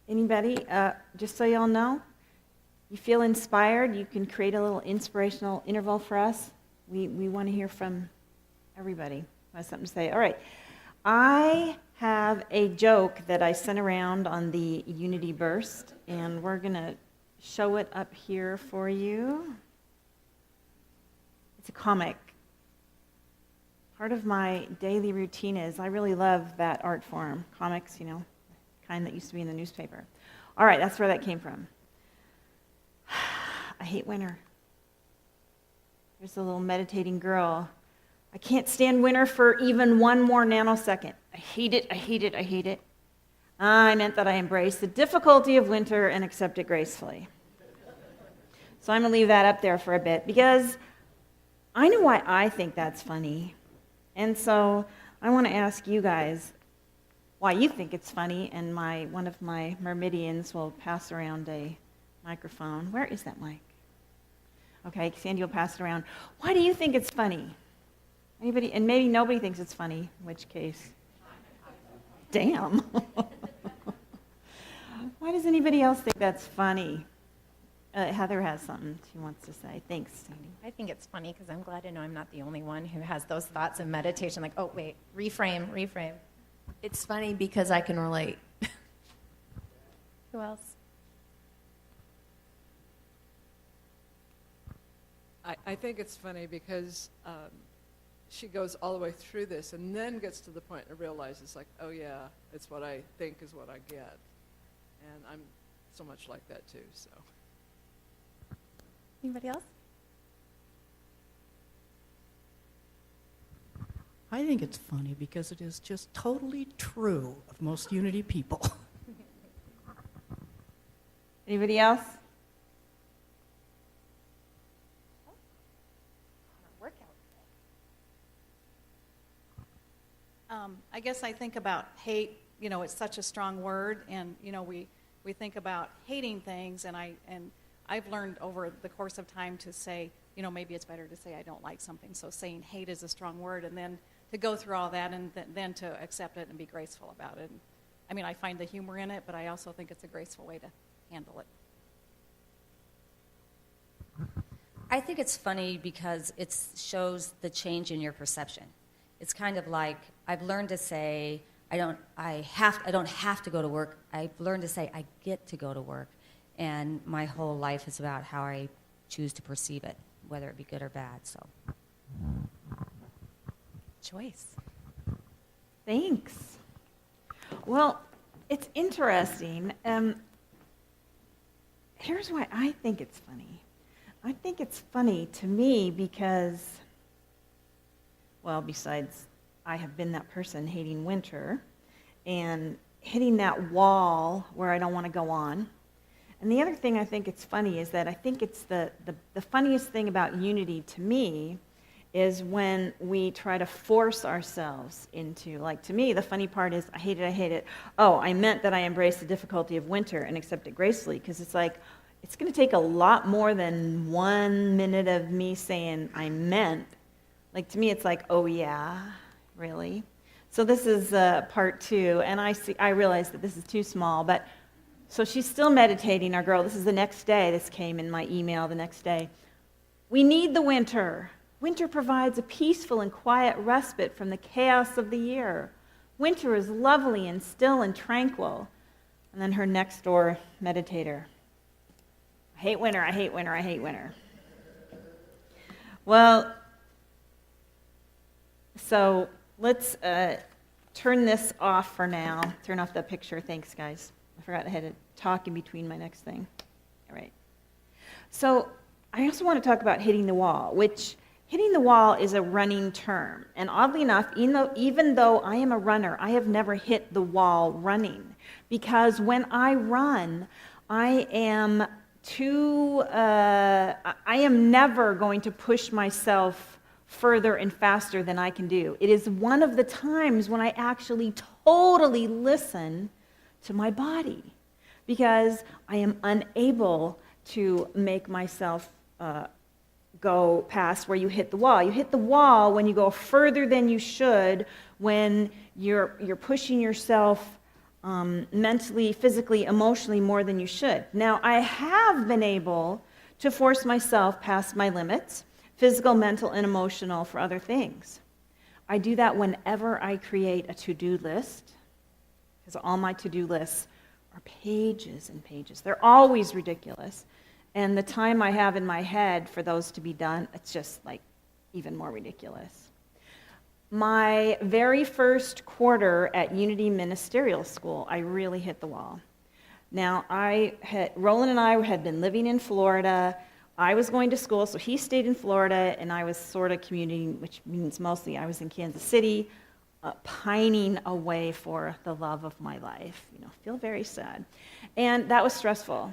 Anybody? Just so y'all know, you feel inspired, you can create a little inspirational interval for us. We want to hear from everybody who has something to say. All right. I have a joke that I sent around on the Unity Burst, and we're going to show it up here for you. It's a comic. Part of my daily routine is I really love that art form, comics, kind that used to be in the newspaper. All right, that's where that came from. I hate winter. There's a little meditating girl. I can't stand winter for even one more nanosecond. I hate it, I hate it, I hate it. I meant that I embrace the difficulty of winter and accept it gracefully. So I'm going to leave that up there for a bit because I know why I think that's funny. And so I want to ask you guys why you think it's funny, and one of my Mermidians will pass around a microphone. Where is that mic? Okay, Sandy will pass it around. Why do you think it's funny? Anybody? And maybe nobody thinks it's funny, in which case, damn. Why does anybody else think that's funny? Heather has something she wants to say. Thanks, Sandy. I think it's funny because I'm glad to know I'm not the only one who has those thoughts of meditation, like, oh, wait, reframe. It's funny because I can relate. Who else? I think it's funny because she goes all the way through this and then gets to the point and realizes, like, oh yeah, it's what I think is what I get. And I'm so much like that too, so. Anybody else? I think it's funny because it is just totally true of most Unity people. Anybody else? I guess I think about hate, it's such a strong word, and, we think about hating things, and I've learned over the course of time to say, maybe it's better to say I don't like something, so saying hate is a strong word, and then to go through all that and then to accept it and be graceful about it. And, I find the humor in it, but I also think it's a graceful way to handle it. I think it's funny because it shows the change in your perception. It's kind of like I've learned to say I don't have to go to work. I've learned to say I get to go to work, and my whole life is about how I choose to perceive it, whether it be good or bad. So, Choice. Thanks. Well, it's interesting. Here's why I think it's funny. I think it's funny to me because, well, besides I have been that person hating winter and hitting that wall where I don't want to go on. And the other thing I think it's funny is that I think it's the funniest thing about Unity to me is when we try to force ourselves into, like, to me, the funny part is I hate it. Oh, I meant that I embrace the difficulty of winter and accept it gracefully, because it's like, it's going to take a lot more than 1 minute of me saying I meant. Like, to me, it's like, oh yeah, really? So this is part 2, and I realize that this is too small, but so she's still meditating, our girl. This is the next day. This came in my email the next day. We need the winter. Winter provides a peaceful and quiet respite from the chaos of the year. Winter is lovely and still and tranquil. And then her next door meditator. I hate winter, I hate winter, I hate winter. Well, so let's turn this off for now. Turn off the picture. Thanks, guys. I forgot I had to talk in between my next thing. All right. So I also want to talk about hitting the wall, which hitting the wall is a running term. And oddly enough, even though I am a runner, I have never hit the wall running. Because when I run, I am never going to push myself further and faster than I can do. It is one of the times when I actually totally listen to my body, because I am unable to make myself go past where you hit the wall. You hit the wall when you go further than you should, when you're pushing yourself mentally, physically, emotionally more than you should. Now, I have been able to force myself past my limits, physical, mental, and emotional, for other things. I do that whenever I create a to-do list, because all my to-do lists are pages and pages. They're always ridiculous. And the time I have in my head for those to be done, it's just like even more ridiculous. My very first quarter at Unity Ministerial School, I really hit the wall. Now, Roland and I had been living in Florida. I was going to school, so he stayed in Florida, and I was sort of commuting, which means mostly I was in Kansas City, pining away for the love of my life. Feel very sad. And that was stressful.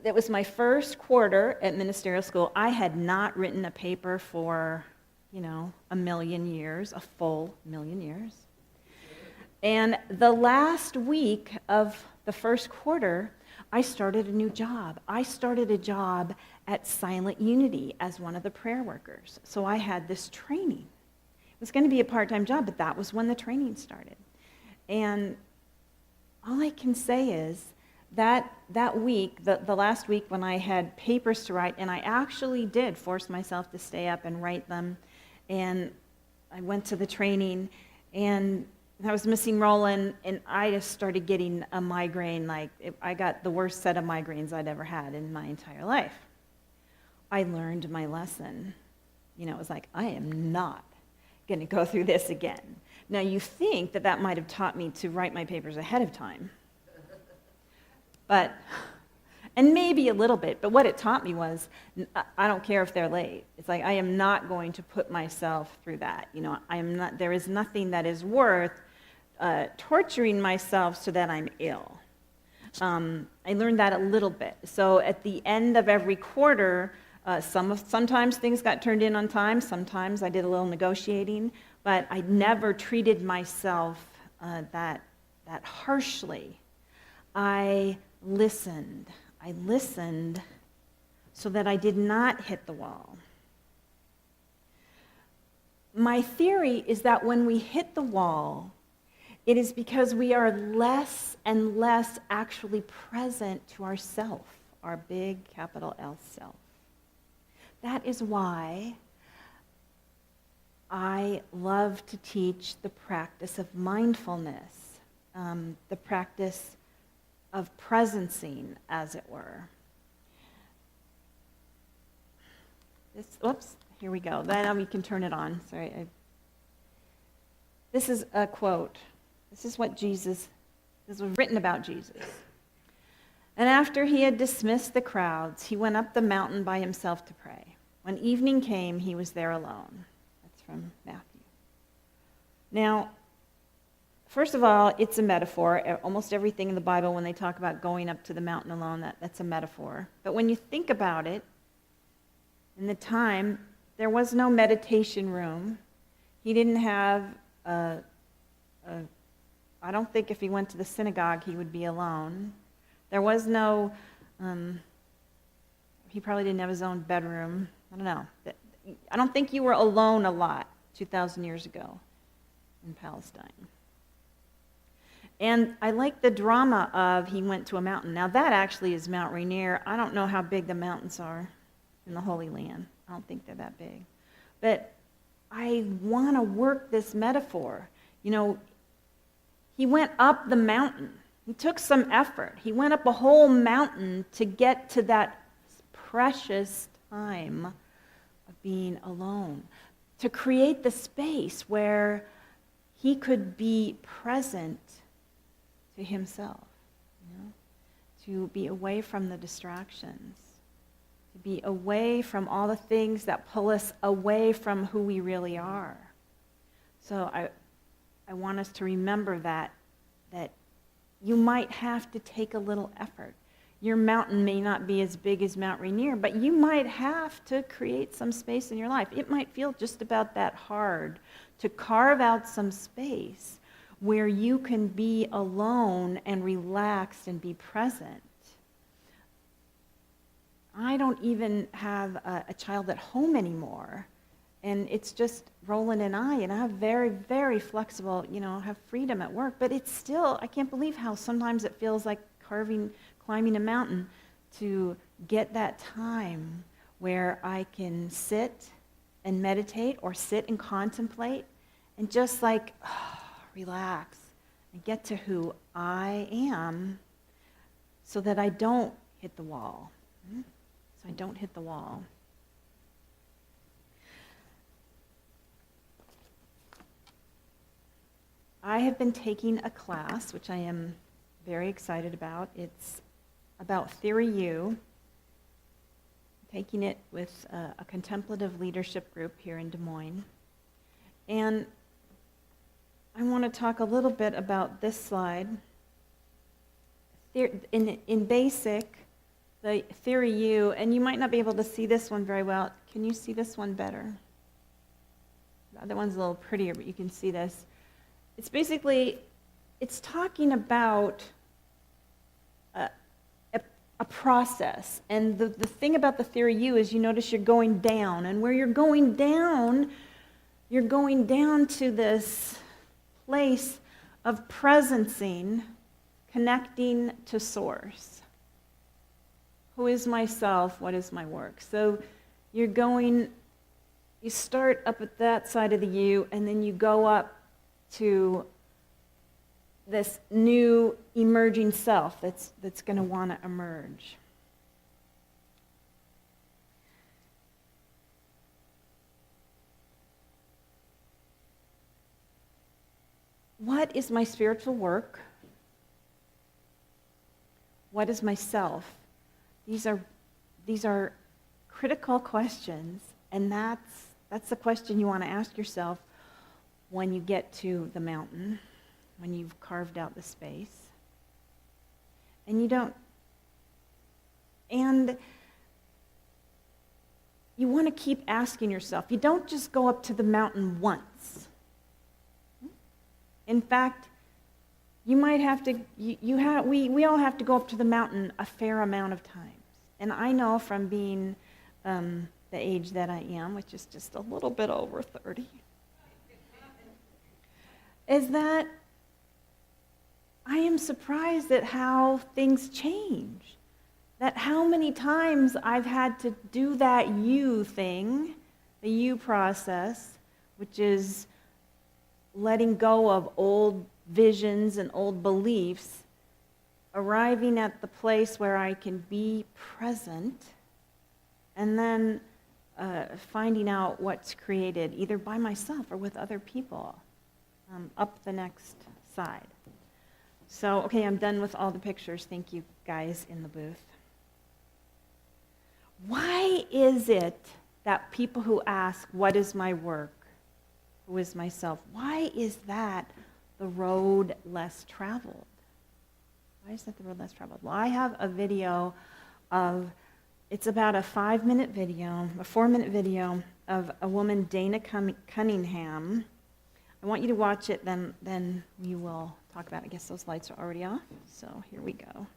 That was my first quarter at ministerial school. I had not written a paper for, a million years, a full million years. And the last week of the first quarter, I started a new job. I started a job at Silent Unity as one of the prayer workers. So I had this training. It was going to be a part-time job, but that was when the training started. And all I can say is that week, the last week when I had papers to write, and I actually did force myself to stay up and write them, and I went to the training, and I was missing Roland, and I just started getting a migraine. I got the worst set of migraines I'd ever had in my entire life. I learned my lesson. It was like, I am not going to go through this again. Now, you think that might have taught me to write my papers ahead of time. And maybe a little bit, but what it taught me was, I don't care if they're late. It's like, I am not going to put myself through that. There is nothing that is worth torturing myself so that I'm ill. I learned that a little bit. So at the end of every quarter, sometimes things got turned in on time, sometimes I did a little negotiating, but I never treated myself that harshly. I listened so that I did not hit the wall. My theory is that when we hit the wall, it is because we are less and less actually present to ourself, our big capital L self. That is why I love to teach the practice of mindfulness, the practice of presencing, as it were. Here we go. Then we can turn it on. Sorry. This is a quote. This was written about Jesus. And after he had dismissed the crowds, he went up the mountain by himself to pray. When evening came, he was there alone. That's from Matthew. Now, first of all, it's a metaphor. Almost everything in the Bible, when they talk about going up to the mountain alone, that's a metaphor. But when you think about it, in the time, there was no meditation room. He didn't have I don't think if he went to the synagogue, he would be alone. There was no, he probably didn't have his own bedroom. I don't know. I don't think you were alone a lot 2,000 years ago in Palestine. And I like the drama of he went to a mountain. Now that actually is Mount Rainier. I don't know how big the mountains are in the Holy Land. I don't think they're that big. But I want to work this metaphor. He went up the mountain. He took some effort. He went up a whole mountain to get to that precious time of being alone, to create the space where he could be present to himself, to be away from the distractions, to be away from all the things that pull us away from who we really are. So I want us to remember that you might have to take a little effort. Your mountain may not be as big as Mount Rainier, but you might have to create some space in your life. It might feel just about that hard to carve out some space where you can be alone and relaxed and be present. I don't even have a child at home anymore. And it's just Roland and I have very, very flexible, have freedom at work, but it's still, I can't believe how sometimes it feels like climbing a mountain to get that time where I can sit and meditate or sit and contemplate and just relax and get to who I am so that I don't hit the wall. So I don't hit the wall. I have been taking a class, which I am very excited about. It's about Theory U, taking it with a contemplative leadership group here in Des Moines. And I want to talk a little bit about this slide. In basic, the Theory U, and you might not be able to see this one very well. Can you see this one better? The other one's a little prettier, but you can see this. It's basically, it's talking about a process. And the thing about the Theory U is you notice you're going down. And where you're going down to this place of presencing, connecting to source. Who is myself? What is my work? So you start up at that side of the U, and then you go up to this new emerging self that's going to want to emerge. What is my spiritual work? What is myself? These are critical questions, and that's the question you want to ask yourself when you get to the mountain, when you've carved out the space. And you want to keep asking yourself. You don't just go up to the mountain once. In fact, you might have to, we all have to go up to the mountain a fair amount of times. And I know from being the age that I am, which is just a little bit over 30, is that I am surprised at how things change. That how many times I've had to do that you thing, the you process, which is letting go of old visions and old beliefs, arriving at the place where I can be present, and then finding out what's created, either by myself or with other people, up the next side. So, okay, I'm done with all the pictures. Thank you, guys in the booth. Why is it that people who ask, what is my work? Who is myself? Why is that the road less traveled? Why is that the road less traveled? Well, I have a video of, it's about a 5-minute video, a 4-minute video of a woman, Dana Cunningham. I want you to watch it, then we will talk about it. I guess those lights are already off, so here we go.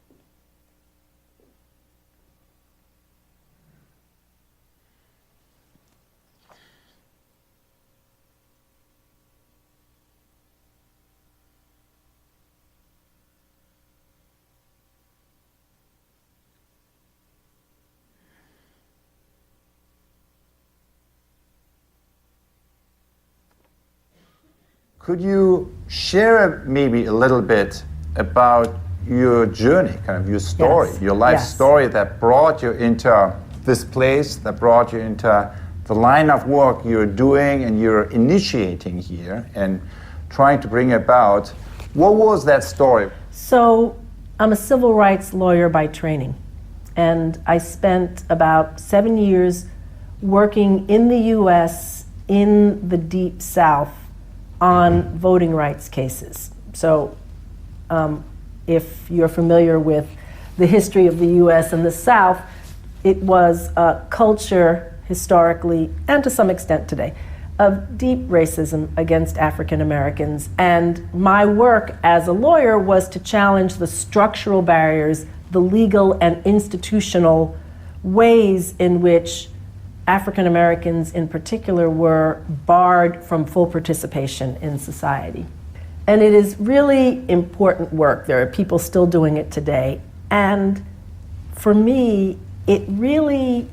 Could you share maybe a little bit about your journey, kind of your story, Yes. your life Yes. story that brought you into this place, that brought you into the line of work you're doing and you're initiating here and trying to bring about? What was that story? So I'm a civil rights lawyer by training, and I spent about 7 years working in the U.S. in the Deep South on voting rights cases. So if you're familiar with the history of the U.S. and the South, it was a culture historically, and to some extent today, of deep racism against African Americans. And my work as a lawyer was to challenge the structural barriers, the legal and institutional ways in which African Americans in particular were barred from full participation in society. And it is really important work. There are people still doing it today. And for me, it really,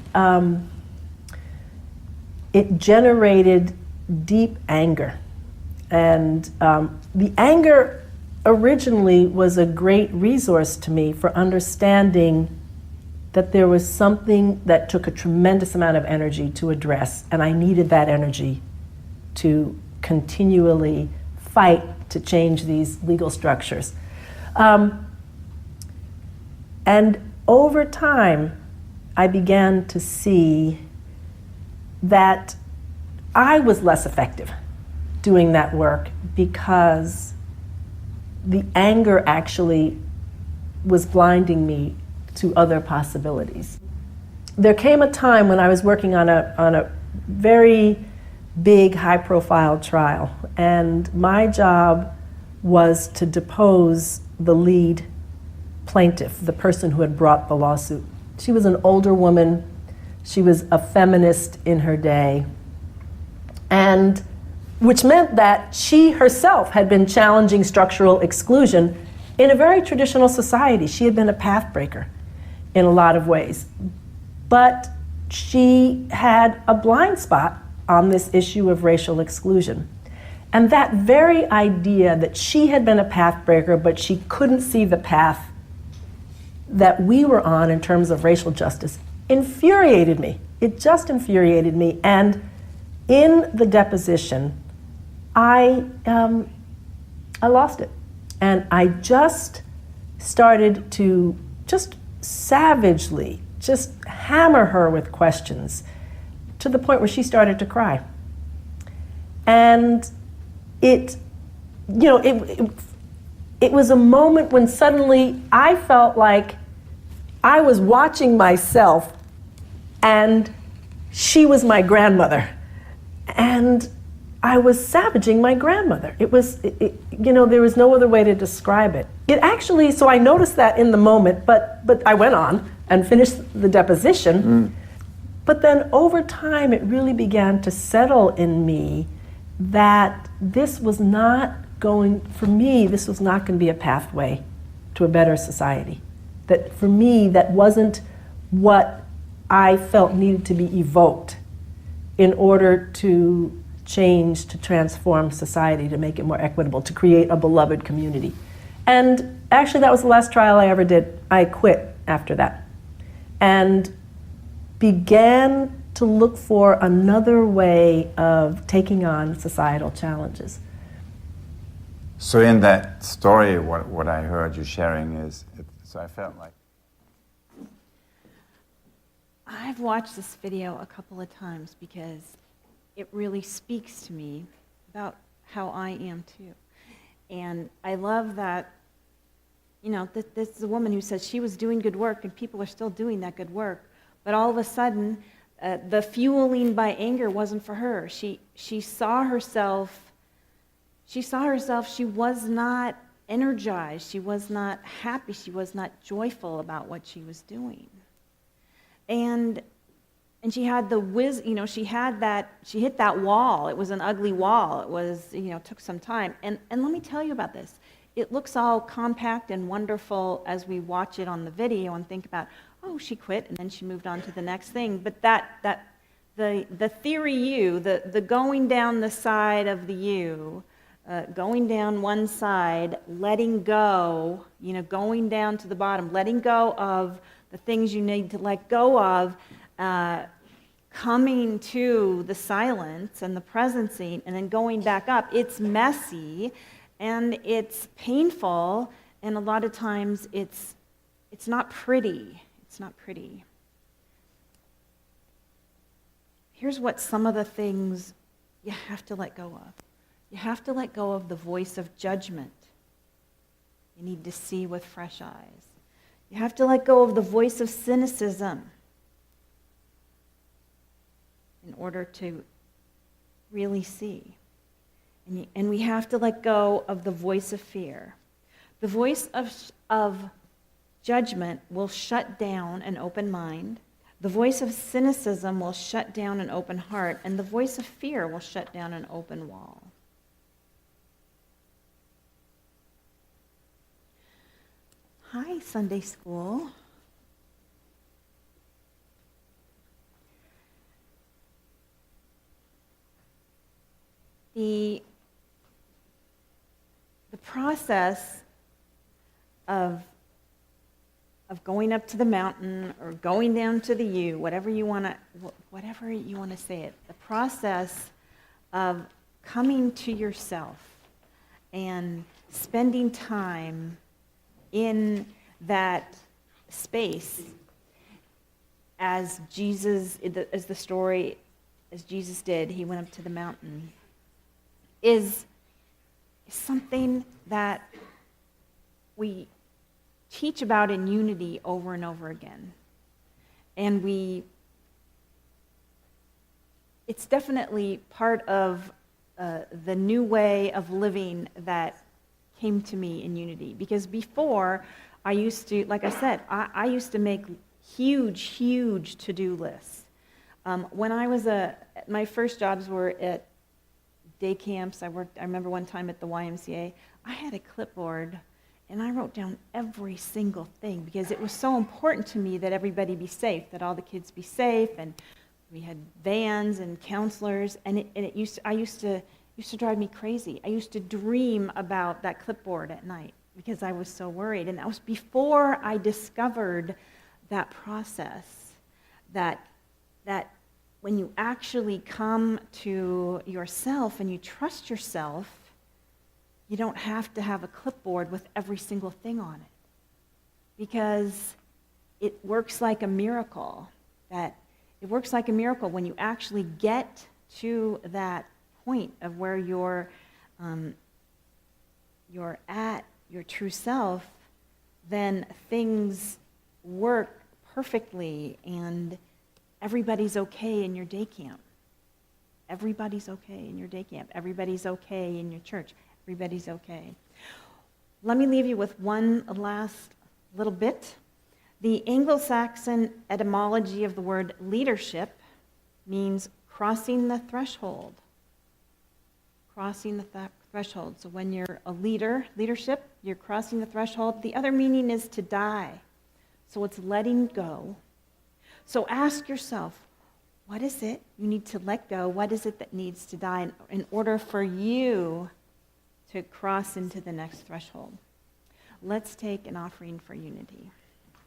it generated deep anger. And the anger originally was a great resource to me for understanding that there was something that took a tremendous amount of energy to address, and I needed that energy to continually fight to change these legal structures. And over time, I began to see that I was less effective doing that work because the anger actually was blinding me to other possibilities. There came a time when I was working on a very big, high-profile trial, and my job was to depose the lead plaintiff, the person who had brought the lawsuit. She was an older woman. She was a feminist in her day, and which meant that she herself had been challenging structural exclusion in a very traditional society. She had been a pathbreaker in a lot of ways. But she had a blind spot on this issue of racial exclusion. And that very idea that she had been a pathbreaker, but she couldn't see the path that we were on in terms of racial justice, infuriated me. It just infuriated me. And in the deposition, I lost it. And I just started to just savagely just hammer her with questions to the point where she started to cry. And it was a moment when suddenly I felt like I was watching myself and she was my grandmother. And I was savaging my grandmother. There was no other way to describe it. It actually, so I noticed that in the moment, but I went on and finished the deposition. But then over time, it really began to settle in me that this was not going to be a pathway to a better society. That for me, that wasn't what I felt needed to be evoked in order to change, to transform society, to make it more equitable, to create a beloved community. And actually, that was the last trial I ever did. I quit after that and began to look for another way of taking on societal challenges. So in that story, what I heard you sharing is, so I felt like... I've watched this video a couple of times because it really speaks to me about how I am too. And I love that, this is a woman who says she was doing good work and people are still doing that good work. But all of a sudden, the fueling by anger wasn't for her. She saw herself, she was not energized, she was not happy, she was not joyful about what she was doing. And she had she hit that wall. It was an ugly wall. It was, took some time. And let me tell you about this. It looks all compact and wonderful as we watch it on the video and think about, oh, she quit and then she moved on to the next thing. But the theory U, the going down the side of the U, going down one side, letting go, going down to the bottom, letting go of the things you need to let go of, coming to the silence and the presencing, and then going back up. It's messy, and it's painful, and a lot of times it's not pretty. It's not pretty. Here's what some of the things you have to let go of. You have to let go of the voice of judgment. You need to see with fresh eyes. You have to let go of the voice of cynicism in order to really see. And we have to let go of the voice of fear. The voice of judgment will shut down an open mind. The voice of cynicism will shut down an open heart, and the voice of fear will shut down an open wall. Hi, Sunday school. The process of going up to the mountain or going down to the U, whatever you want to say it, the process of coming to yourself and spending time in that space as Jesus did, he went up to the mountain, is something that we teach about in unity over and over again. And it's definitely part of the new way of living that came to me in unity. Because before, I used to, like I said, I used to make huge to-do lists. When I was my first jobs were at day camps. I remember one time at the YMCA, I had a clipboard and I wrote down every single thing because it was so important to me that everybody be safe, that all the kids be safe, and we had vans and counselors, and it used to drive me crazy. I used to dream about that clipboard at night because I was so worried, and that was before I discovered that process, that when you actually come to yourself and you trust yourself, you don't have to have a clipboard with every single thing on it, because it works like a miracle. It works like a miracle when you actually get to that point of where you're at your true self, then things work perfectly and everybody's okay in your day camp. Everybody's okay in your day camp. Everybody's okay in your church. Everybody's okay. Let me leave you with one last little bit. The Anglo-Saxon etymology of the word leadership means crossing the threshold. Crossing the threshold. So when you're a leadership, you're crossing the threshold. The other meaning is to die. So it's letting go. So ask yourself, what is it you need to let go? What is it that needs to die in order for you to cross into the next threshold? Let's take an offering for unity.